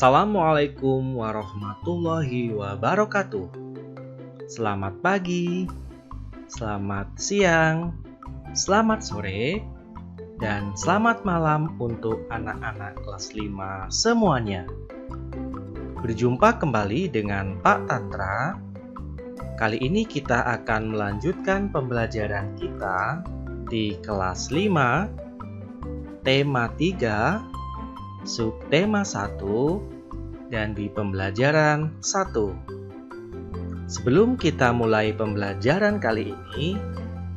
Assalamualaikum warahmatullahi wabarakatuh. Selamat pagi, selamat siang, selamat sore, dan selamat malam untuk anak-anak kelas 5 semuanya. Berjumpa kembali dengan Pak Tantra. Kali ini kita akan melanjutkan pembelajaran kita di kelas 5, tema 3, subtema 1, dan di pembelajaran 1. Sebelum kita mulai pembelajaran kali ini,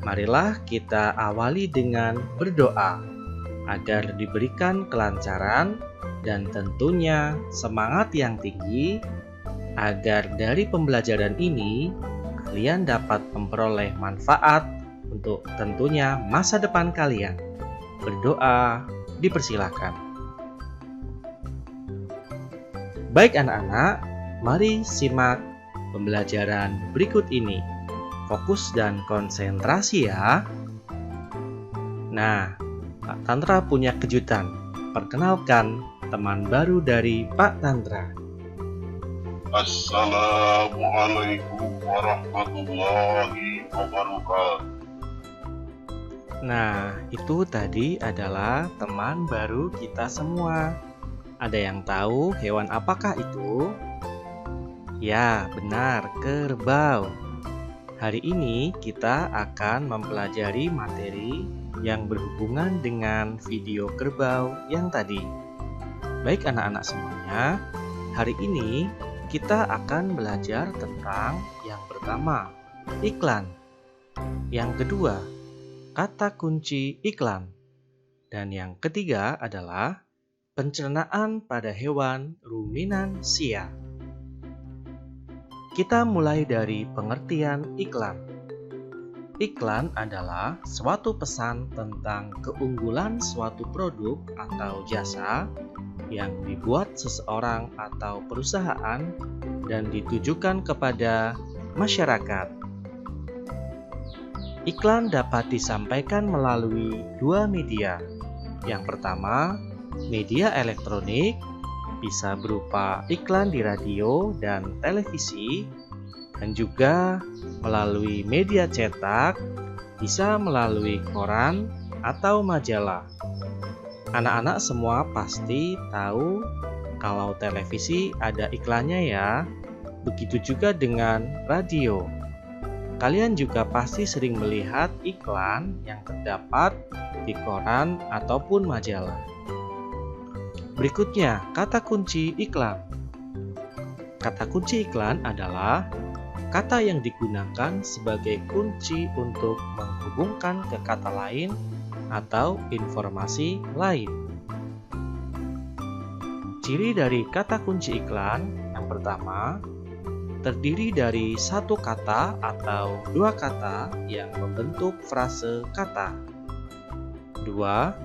marilah kita awali dengan berdoa agar diberikan kelancaran dan tentunya semangat yang tinggi agar dari pembelajaran ini kalian dapat memperoleh manfaat untuk tentunya masa depan kalian. Berdoa dipersilakan. Baik anak-anak, mari simak pembelajaran berikut ini. Fokus dan konsentrasi ya. Nah, Pak Tantra punya kejutan. Perkenalkan teman baru dari Pak Tantra. Assalamualaikum warahmatullahi wabarakatuh. Nah, itu tadi adalah teman baru kita semua. Ada yang tahu hewan apakah itu? Ya, benar, kerbau. Hari ini kita akan mempelajari materi yang berhubungan dengan video kerbau yang tadi. Baik anak-anak semuanya, hari ini kita akan belajar tentang yang pertama, iklan. Yang kedua, kata kunci iklan. Dan yang ketiga adalah pencernaan pada hewan ruminansia. Kita mulai dari pengertian iklan. Iklan adalah suatu pesan tentang keunggulan suatu produk atau jasa yang dibuat seseorang atau perusahaan dan ditujukan kepada masyarakat. Iklan dapat disampaikan melalui dua media. Yang pertama, media elektronik, bisa berupa iklan di radio dan televisi, dan juga melalui media cetak, bisa melalui koran atau majalah. Anak-anak semua pasti tahu kalau televisi ada iklannya ya. Begitu juga dengan radio. Kalian juga pasti sering melihat iklan yang terdapat di koran ataupun majalah. Berikutnya, kata kunci iklan. Kata kunci iklan adalah kata yang digunakan sebagai kunci untuk menghubungkan ke kata lain atau informasi lain. Ciri dari kata kunci iklan yang pertama, terdiri dari satu kata atau dua kata yang membentuk frase kata. Dua,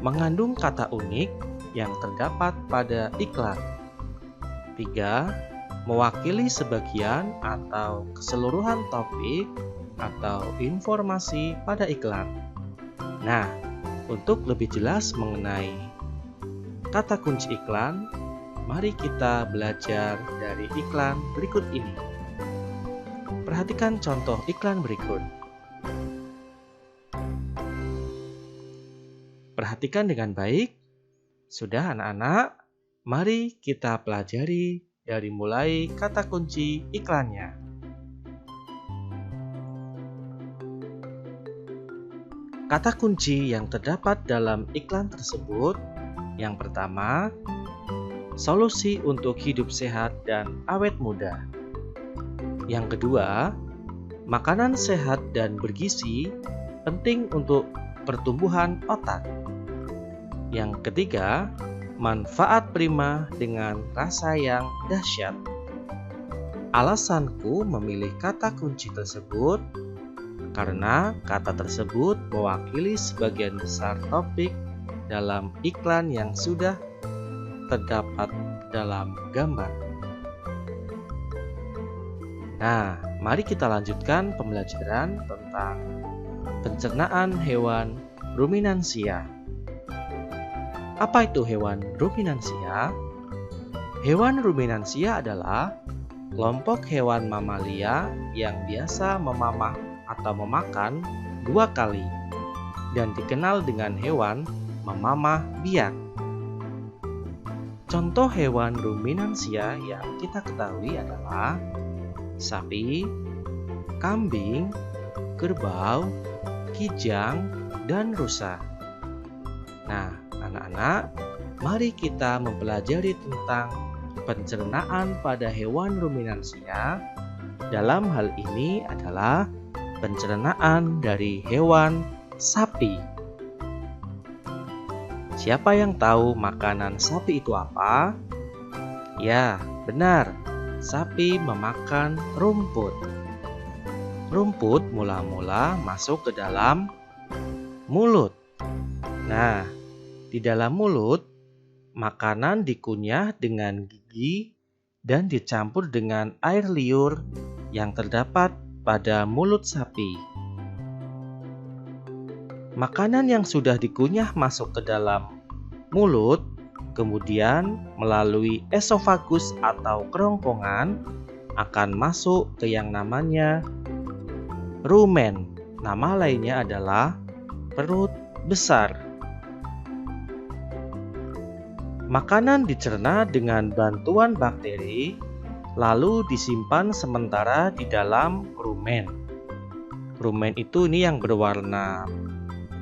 mengandung kata unik yang terdapat pada iklan. 3. Mewakili sebagian atau keseluruhan topik atau informasi pada iklan. Nah, untuk lebih jelas mengenai kata kunci iklan, mari kita belajar dari iklan berikut ini. Perhatikan contoh iklan berikut. Perhatikan dengan baik. Sudah anak-anak, mari kita pelajari dari mulai kata kunci iklannya. Kata kunci yang terdapat dalam iklan tersebut, yang pertama, solusi untuk hidup sehat dan awet muda. Yang kedua, makanan sehat dan bergizi penting untuk pertumbuhan otak. Yang ketiga, manfaat prima dengan rasa yang dahsyat. Alasanku memilih kata kunci tersebut karena kata tersebut mewakili sebagian besar topik dalam iklan yang sudah terdapat dalam gambar. Nah, mari kita lanjutkan pembelajaran tentang pencernaan hewan ruminansia. Apa itu hewan ruminansia? Hewan ruminansia adalah kelompok hewan mamalia yang biasa memamah atau memakan 2 kali dan dikenal dengan hewan memamah biak. Contoh hewan ruminansia yang kita ketahui adalah sapi, kambing, kerbau, kijang, dan rusa. Nah, anak-anak, mari kita mempelajari tentang pencernaan pada hewan ruminansia. Dalam hal ini adalah pencernaan dari hewan sapi. Siapa yang tahu makanan sapi itu apa? Ya, benar. Sapi memakan rumput. Rumput mula-mula masuk ke dalam mulut. Nah, di dalam mulut, makanan dikunyah dengan gigi dan dicampur dengan air liur yang terdapat pada mulut sapi. Makanan yang sudah dikunyah masuk ke dalam mulut, kemudian melalui esofagus atau kerongkongan akan masuk ke yang namanya rumen. Nama lainnya adalah perut besar. Makanan dicerna dengan bantuan bakteri, lalu disimpan sementara di dalam rumen. Rumen itu yang berwarna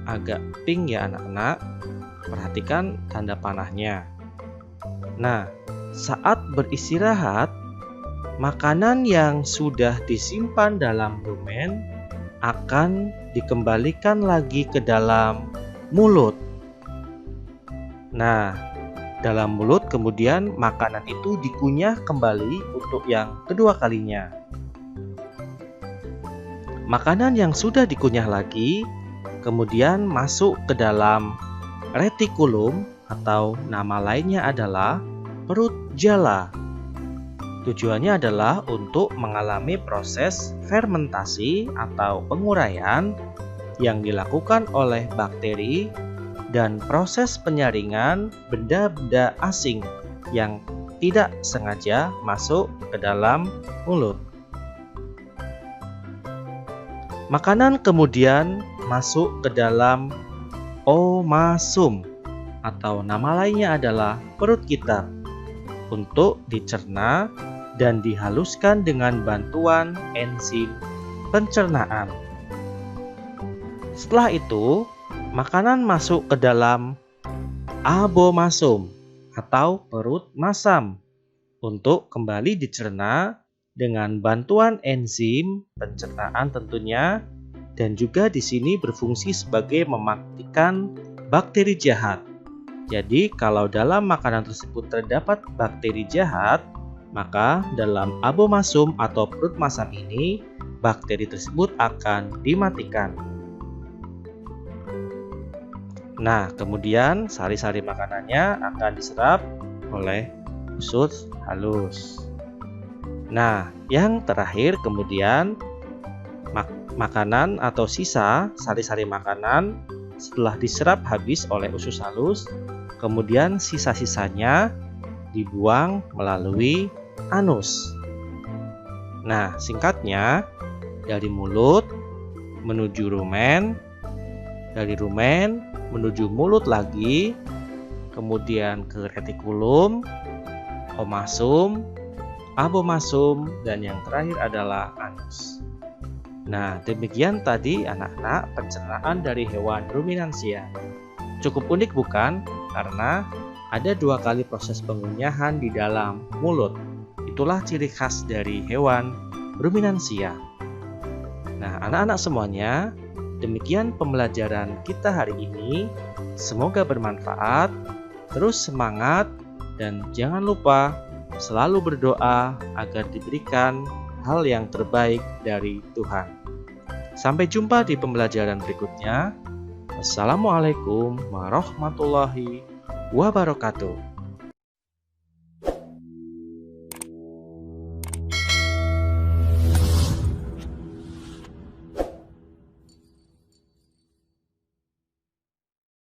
agak pink ya anak-anak. Perhatikan tanda panahnya. Nah, saat beristirahat, makanan yang sudah disimpan dalam rumen akan dikembalikan lagi ke dalam mulut. Nah, dalam mulut kemudian makanan itu dikunyah kembali untuk yang kedua kalinya. Makanan yang sudah dikunyah lagi kemudian masuk ke dalam retikulum atau nama lainnya adalah perut jala. Tujuannya adalah untuk mengalami proses fermentasi atau penguraian yang dilakukan oleh bakteri dan proses penyaringan benda-benda asing yang tidak sengaja masuk ke dalam mulut. Makanan kemudian masuk ke dalam omasum atau nama lainnya adalah perut kita untuk dicerna dan dihaluskan dengan bantuan enzim pencernaan. Setelah itu, makanan masuk ke dalam abomasum atau perut masam untuk kembali dicerna dengan bantuan enzim pencernaan tentunya, dan juga di sini berfungsi sebagai mematikan bakteri jahat. Jadi kalau dalam makanan tersebut terdapat bakteri jahat, maka dalam abomasum atau perut masam ini bakteri tersebut akan dimatikan. Nah, kemudian sari-sari makanannya akan diserap oleh usus halus. Nah, yang terakhir kemudian makanan atau sisa sari-sari makanan setelah diserap habis oleh usus halus, kemudian sisa-sisanya dibuang melalui anus. Nah, singkatnya dari mulut menuju rumen, dari rumen menuju mulut lagi, kemudian ke retikulum, omasum, abomasum, dan yang terakhir adalah anus. Nah, demikian tadi anak-anak pencernaan dari hewan ruminansia. Cukup unik bukan? Karena ada 2 kali proses pengunyahan di dalam mulut. Itulah ciri khas dari hewan ruminansia. Nah, anak-anak semuanya, demikian pembelajaran kita hari ini. Semoga bermanfaat. Terus semangat dan jangan lupa selalu berdoa agar diberikan hal yang terbaik dari Tuhan. Sampai jumpa di pembelajaran berikutnya. Wassalamualaikum warahmatullahi wabarakatuh.